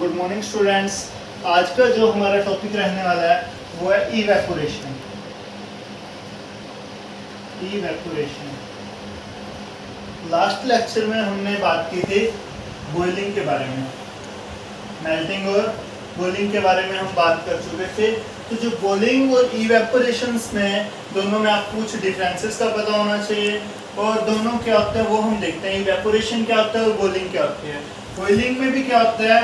Good morning students. आज का जो हमारा टॉपिक रहने वाला है वो है इवेपोरेशन। लास्ट लेक्चर में हमने बात की थी बॉइलिंग के बारे में, मेल्टिंग और बॉइलिंग के बारे में हम बात कर चुके थे। तो जो बॉइलिंग और इवेपोरेशंस में दोनों में आपको कुछ डिफरेंसेस का पता होना चाहिए और दोनों क्या होता है वो हम देखते हैं। इवेपोरेशन क्या होता है और बॉइलिंग क्या होती है। बॉइलिंग में भी क्या होता है,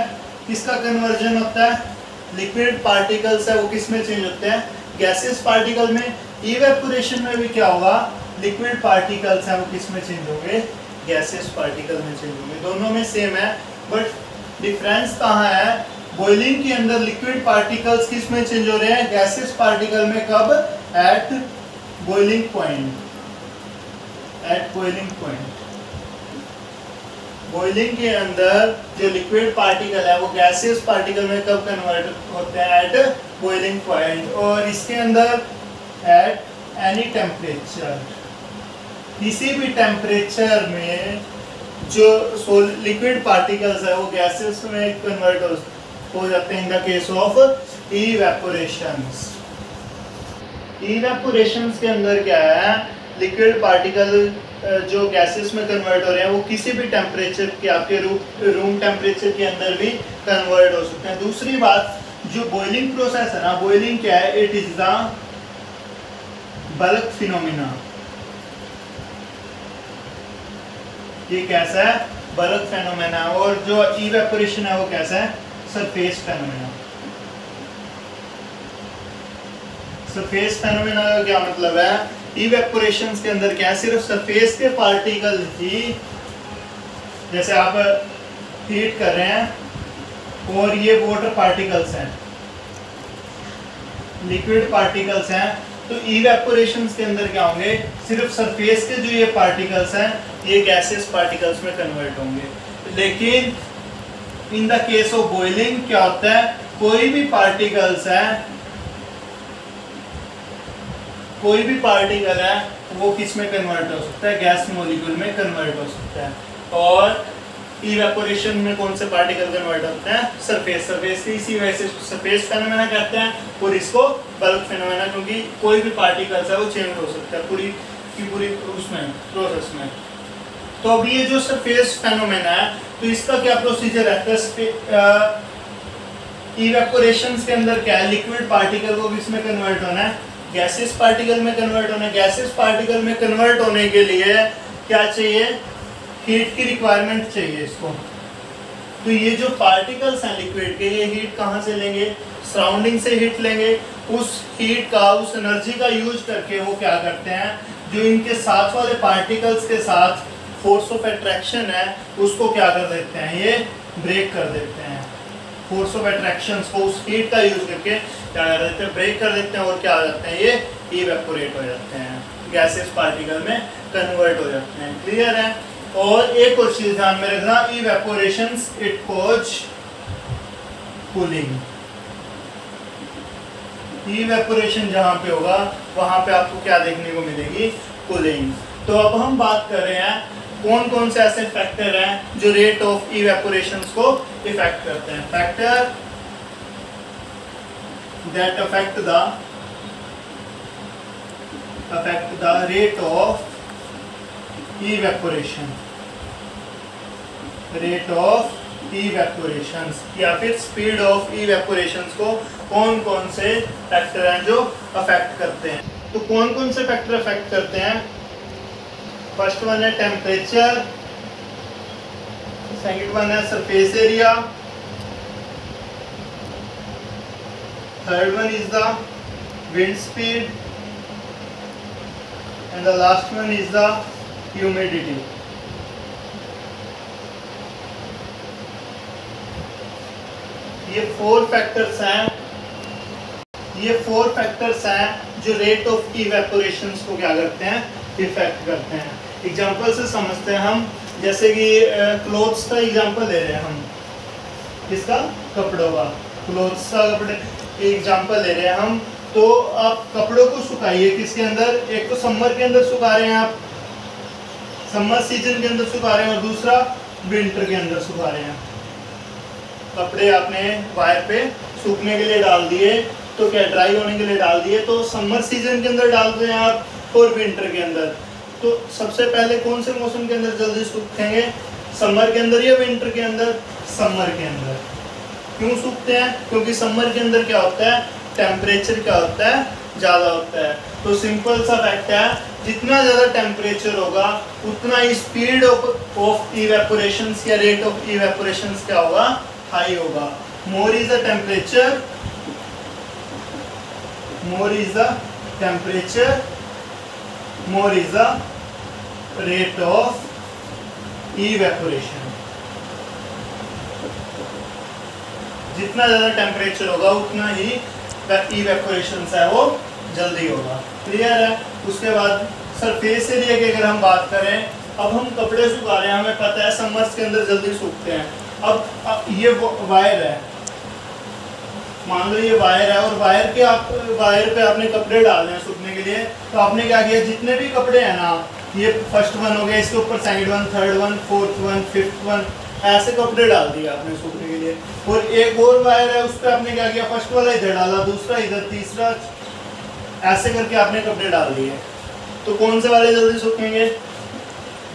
किसका कन्वर्जन होता है, लिक्विड पार्टिकल्स है वो किस में चेंज होते हैं, गैसेस पार्टिकल में। इवेपोरेशन में भी क्या होगा, लिक्विड पार्टिकल्स है वो किस में चेंज होंगे, गैसेस पार्टिकल में चेंज होंगे। दोनों में सेम है बट डिफरेंस कहाँ है। बॉइलिंग के अंदर लिक्विड पार्टिकल्स किस में चेंज हो रहे हैं, गैसेस पार्टिकल में। कब, एट बॉइलिंग पॉइंट। बॉइलिंग के अंदर जो लिक्विड पार्टिकल है वो गैसियस पार्टिकल में कब कन्वर्ट होते हैं, एट बॉइलिंग पॉइंट। और इसके अंदर एट एनी टेम्परेचर, किसी भी टेम्परेचर में जो लिक्विड पार्टिकल्स है वो गैसेस में कन्वर्ट हो जाते हैं इन द केस ऑफ इवेपोरेशंस। इवेपोरेशंस के अंदर क्या है, लिक्विड पार्टिकल जो गैसेस में कन्वर्ट हो रहे हैं वो किसी भी टेम्परेचर के, आपके रूम टेम्परेचर के अंदर भी कन्वर्ट हो सकते हैं। दूसरी बात, जो बॉइलिंग प्रोसेस है ना, बॉइलिंग क्या है, it is the bulk phenomena. ये कैसा है, बल्क फिनोमिना। और जो इवेपोरेशन है वो कैसा है, सरफेस फिनोमिना। सरफेस फिनोमिना का क्या मतलब है, इवेपोरेशंस के अंदर क्या है, सिर्फ सरफेस के पार्टिकल ही, जैसे आप हीट कर रहे हैं और ये वाटर पार्टिकल्स हैं, लिक्विड पार्टिकल्स हैं, तो इवेपोरेशंस के अंदर क्या होंगे, सिर्फ सरफेस के जो ये पार्टिकल्स हैं ये गैसेस पार्टिकल्स में कन्वर्ट होंगे। लेकिन in the case of boiling क्या होता है, कोई भी पार्टिकल्स है, कोई भी पार्टिकल है वो किस में कन्वर्ट हो सकता है, गैस मॉलिक्यूल में कन्वर्ट हो सकता है। और इवेपोरेशन में कौन से पार्टिकल कन्वर्ट होते हैं, सरफेस की। इसी वजह से सरफेस फेनोमेना कहते हैं और इसको बल्क फेनोमेना, क्योंकि कोई भी पार्टिकल्स है वो चेंज हो सकता है पूरी की पूरी उसमें प्रोसेस में। तो अब ये जो सरफेस फेनोमेना है तो इसका क्या प्रोसीजर है, इवेपोरेशन के अंदर क्या है, लिक्विड पार्टिकल को किस में कन्वर्ट होना है, गैसेस पार्टिकल में कन्वर्ट होना है। गैसेस पार्टिकल में कन्वर्ट होने के लिए क्या चाहिए, हीट की रिक्वायरमेंट चाहिए इसको। तो ये जो पार्टिकल्स हैं लिक्विड के, ये हीट कहाँ से लेंगे, सराउंडिंग से हीट लेंगे। उस हीट का, उस एनर्जी का यूज करके वो क्या करते हैं, जो इनके साथ वाले पार्टिकल्स के साथ फोर्स ऑफ अट्रैक्शन है उसको क्या कर देते हैं, ये ब्रेक कर देते हैं। फोर्स ऑफ अट्रैक्शन को उस हीट का यूज करके क्या कर देते हैं, ब्रेक कर देते हैं और क्या हो जाते हैं, ये इवेपोरेट हो जाते हैं, गैसेस पार्टिकल में कन्वर्ट हो जाते हैं। क्लियर है। और एक और चीज ध्यान में रखना, इवेपोरेशंस इट कॉज कूलिंग। इवेपोरेशन जहां पे होगा वहां पे आपको क्या देखने को मिलेगी, कूलिंग। तो अब हम बात कर रहे हैं कौन कौन से ऐसे फैक्टर हैं जो रेट ऑफ इवेपोरेशन को इफेक्ट करते हैं। Factor that affect the rate of evaporation, या फिर स्पीड ऑफ इवेपोरेशन को कौन कौन से फैक्टर हैं जो अफेक्ट करते हैं। तो कौन कौन से फैक्टर अफेक्ट करते हैं, फर्स्ट वन है टेम्परेचर, सेकंड वन है surface area, third one is the wind speed and the last one is the humidity. ये फोर फैक्टर्स हैं जो रेट ऑफ इवेपोरेशन को क्या करते हैं, इफेक्ट करते हैं। एग्जाम्पल से समझते हैं हम, जैसे कि क्लोथ्स का एग्जाम्पल ले रहे हैं हम, किसका, कपड़ों का, क्लोथ्स का कपड़े एग्जाम्पल ले रहे हैं हम। तो आप कपड़ों को सुखाइए किसके अंदर, एक तो समर के अंदर सुखा रहे हैं आप, समर सीजन के अंदर सुखा रहे हैं, और दूसरा विंटर के अंदर सुखा रहे हैं। कपड़े आपने वायर पे सूखने के लिए डाल दिए, तो क्या ड्राई होने के लिए डाल दिए, तो समर सीजन के अंदर डाल दें आप और विंटर के अंदर, तो सबसे पहले कौन से मौसम के अंदर जल्दी सूखेंगे, समर के अंदर या विंटर के अंदर? समर के अंदर। क्यों सूखते हैं? क्योंकि समर के अंदर क्या होता है, टेम्परेचर क्या होता है, ज़्यादा होता है। तो सिंपल सा फैक्ट है, जितना ज़्यादा टेम्परेचर होगा उतना ही स्पीड ऑफ इवेपोरेशंस या रेट ऑफ इवेपोरेशंस क्या होगा, हाई होगा। मोर is the temperature, more is the temperature, more is the rate of evaporation। जितना ज़्यादा टेम्परेचर होगा उतना ही इवेपोरेशन है वो जल्दी होगा। क्लियर है? उसके बाद सरफेस एरिया की अगर हम बात करें, अब हम कपड़े सुखा रहे हैं, हमें पता है समर्स के अंदर जल्दी सूखते हैं। अब ये वायर है, मान लो ये वायर है, और वायर पे आपने कपड़े डालने हैं सूखने के लिए, तो आपने क्या किया, जितने भी कपड़े हैं ना, ये फर्स्ट वन हो गया, इसके ऊपर second one, third one, fourth one, fifth one, ऐसे कपड़े डाल दिए आपने सूखने के लिए। और एक और वायर है, उस पर आपने क्या किया, फर्स्ट वाला इधर डाला, दूसरा इधर, तीसरा, ऐसे करके आपने कपड़े डाल दिए। तो कौन से वाले जल्दी सूखेंगे?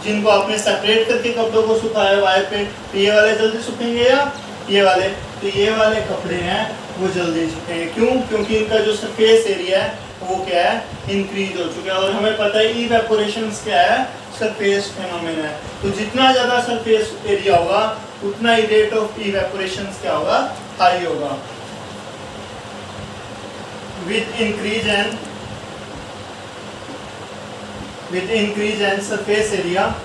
जिनको आपने सेपरेट करके कपड़ों को सुखाया वायर पे, तो ये वाले जल्दी सूखेंगे या ये वाले? तो ये वाले कपड़े हैं वो जल्दी सूखेंगे। क्यों? क्योंकि इनका जो सरफेस एरिया है वो क्या है, इंक्रीज हो चुका है। और हमें पता है इवेपोरेशंस क्या है, सरफेस फेनोमेना है। तो जितना ज़्यादा सरफेस एरिया होगा उतना ही रेट ऑफ इवेपोरेशंस क्या होगा, हाई होगा। with increase and surface area,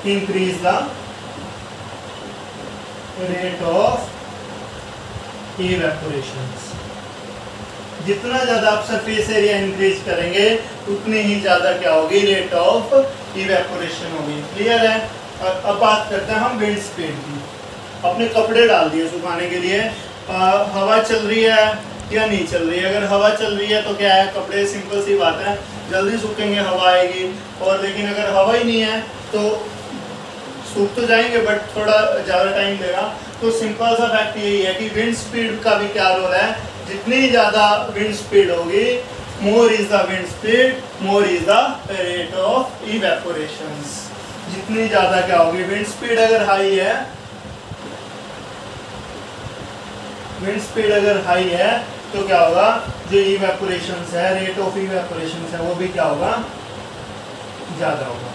increase the rate of evaporations। जितना ज़्यादा आप सरफेस एरिया इंक्रीज करेंगे उतनी ही ज़्यादा क्या होगी, रेट ऑफ इवेपोरेशन होगी। क्लियर है? अब बात करते हैं हम विंड स्पीड की। अपने कपड़े डाल दिए सुखाने के लिए, हवा चल रही है या नहीं चल रही है? अगर हवा चल रही है तो क्या है, कपड़े सिंपल सी बात है जल्दी सूखेंगे, हवा आएगी। और लेकिन अगर हवा ही नहीं है तो सूख तो जाएंगे बट थोड़ा ज़्यादा टाइम लेगा। तो सिंपल सा फैक्ट यही है कि विंड स्पीड का भी क्या रोल है, जितनी ज़्यादा विंड स्पीड होगी, more is the wind speed, more is the rate of evaporations. जितनी ज़्यादा क्या होगी विंड स्पीड, अगर हाई है, विंड स्पीड अगर हाई है तो क्या होगा, जो इवेपोरेशंस है, रेट ऑफ इवेपोरेशंस है, वो भी क्या होगा, ज़्यादा होगा।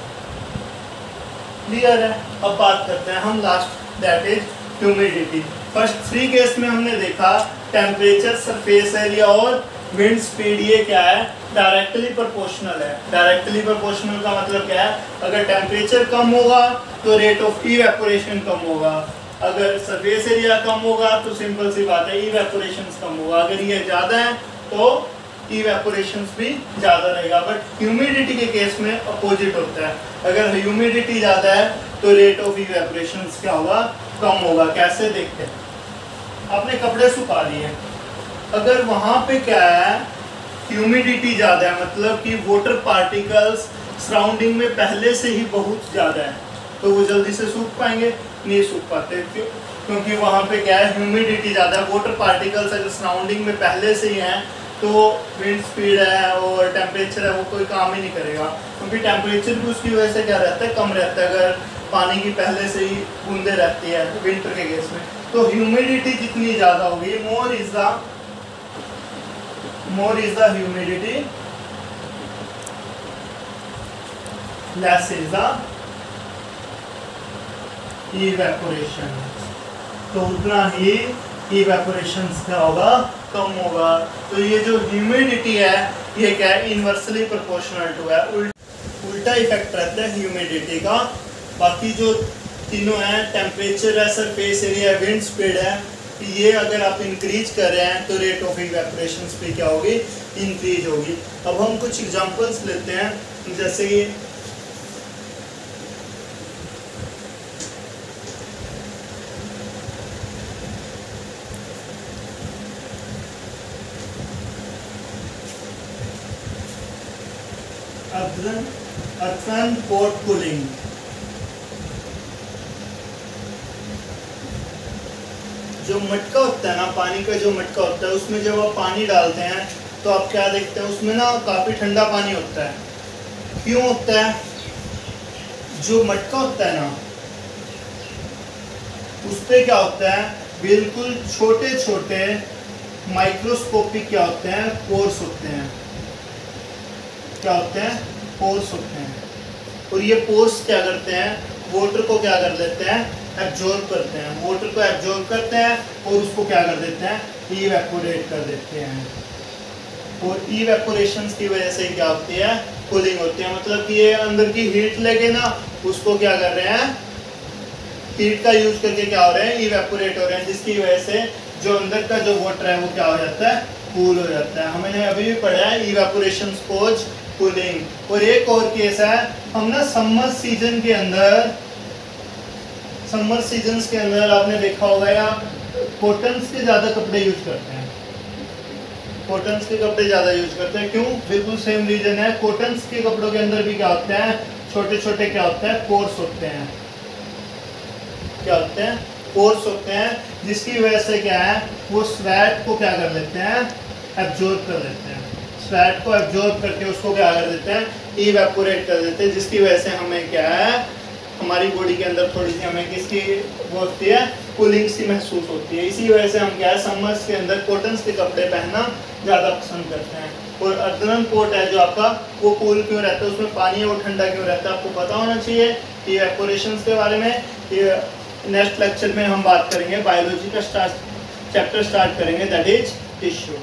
क्लियर है? अब बात करते हैं हम last, that is humidity. First three case में हमने देखा टेम्परेचर, सरफेस एरिया और विंड स्पीड, ये क्या है, डायरेक्टली प्रोपोर्शनल है। डायरेक्टली प्रोपोर्शनल का मतलब क्या है, अगर टेम्परेचर कम होगा तो रेट ऑफ इवेपोरेशन कम होगा, अगर सरफेस एरिया कम होगा तो सिंपल सी बात है इवेपोरेशन कम होगा। अगर ये ज़्यादा है तो इवेपोरेशन भी ज़्यादा रहेगा। बट ह्यूमिडिटी के केस में अपोजिट होता है, अगर ह्यूमिडिटी ज़्यादा है तो रेट ऑफ इवेपोरेशन क्या होगा, कम होगा। कैसे देखते हैं, आपने कपड़े सुखा लिए, अगर वहाँ पे क्या है, ह्यूमिडिटी ज़्यादा है, मतलब कि वाटर पार्टिकल्स सराउंडिंग में पहले से ही बहुत ज़्यादा है, तो वो जल्दी से सूख पाएंगे, नहीं सूख पाते। क्यों? क्योंकि वहाँ पे क्या है, ह्यूमिडिटी ज़्यादा है, वाटर पार्टिकल्स अगर सराउंडिंग में पहले से ही हैं तो विंड स्पीड है और टेम्परेचर है वो कोई काम ही नहीं करेगा, क्योंकि टेम्परेचर भी उसकी वजह से क्या रहता है, कम रहता है, अगर पानी की पहले से ही बूंदे रहती है विंटर के केस में। तो ह्यूमिडिटी जितनी ज़्यादा होगी, more is the humidity, less is the evaporation, तो उतना ही इवेपोरेशन क्या होगा, कम होगा। तो ये जो ह्यूमिडिटी है ये क्या है, इनवर्सली प्रोपोर्शनल टू है, उल्टा इफेक्ट रहता है ह्यूमिडिटी का। बाकी जो तीनों हैं, टेम्परेचर है, सरफेस एरिया, विंड स्पीड है, ये अगर आप इंक्रीज कर रहे हैं तो रेट ऑफ इवेपोरेशन भी क्या होगी, इंक्रीज होगी। अब हम कुछ एग्जांपल्स लेते हैं, जैसे कि earthen pot cooling। जो मटका होता है ना, पानी का जो मटका होता है, उसमें जब आप पानी डालते हैं तो आप क्या देखते हैं, उसमें ना काफ़ी ठंडा पानी होता है। क्यों होता है? जो मटका होता है ना, उस पर क्या होता है, बिल्कुल छोटे छोटे माइक्रोस्कोपिक क्या होते हैं, पोर्स होते हैं। क्या होते हैं? पोर्स होते हैं। और ये पोर्स क्या करते हैं, वाटर को क्या कर देते हैं, एब्जॉर्ब करते हैं। वाटर को एब्जॉर्ब करते हैं और उसको क्या कर देते हैं, इवेपोरेट कर देते हैं। और इवेपोरेशन की वजह से क्या होती है, कूलिंग होती है। मतलब कि ये अंदर की हीट लेके ना उसको क्या कर रहे हैं, हीट का यूज करके क्या हो रहे हैं, इवेपोरेट हो रहे हैं, जिसकी वजह से जो अंदर का जो वाटर है वो क्या हो जाता है, कूल हो जाता है। हमने अभी भी पढ़ा है इवेपोरेशन कोज कूलिंग। और एक और केस है, हम ना समर सीजन के अंदर आपने देखा होगा या कॉटन्स के ज़्यादा कपड़े यूज करते हैं। कॉटन्स के कपड़े ज़्यादा यूज करते हैं। क्यों? बिल्कुल सेम रीजन है। कॉटन्स के कपड़ों के अंदर भी क्या होते हैं, छोटे छोटे क्या होते हैं, पोर्स होते हैं। क्या होते हैं? पोर्स होते हैं, जिसकी वजह से क्या है, वो स्वेट को क्या कर लेते हैं, एब्जॉर्ब कर लेते हैं। स्वेट को एब्जॉर्ब करके उसको क्या कर देते हैं, इवेपोरेट कर देते हैं, जिसकी वजह से हमें क्या है, हमारी बॉडी के अंदर थोड़ी सी हमें किसकी वो होती है, कूलिंग सी महसूस होती है। इसी वजह से हम क्या है, समर्स के अंदर कॉटन्स के कपड़े पहनना ज़्यादा पसंद करते हैं। और अर्दनन कोट है जो आपका, वो कूल क्यों रहता है, उसमें पानी है वो ठंडा क्यों रहता है, आपको पता होना चाहिए। इवेपोरेशन के बारे में ये नेक्स्ट लेक्चर में हम बात करेंगे, बायोलॉजी का चैप्टर स्टार्ट करेंगे, दैट इज टिश्यू।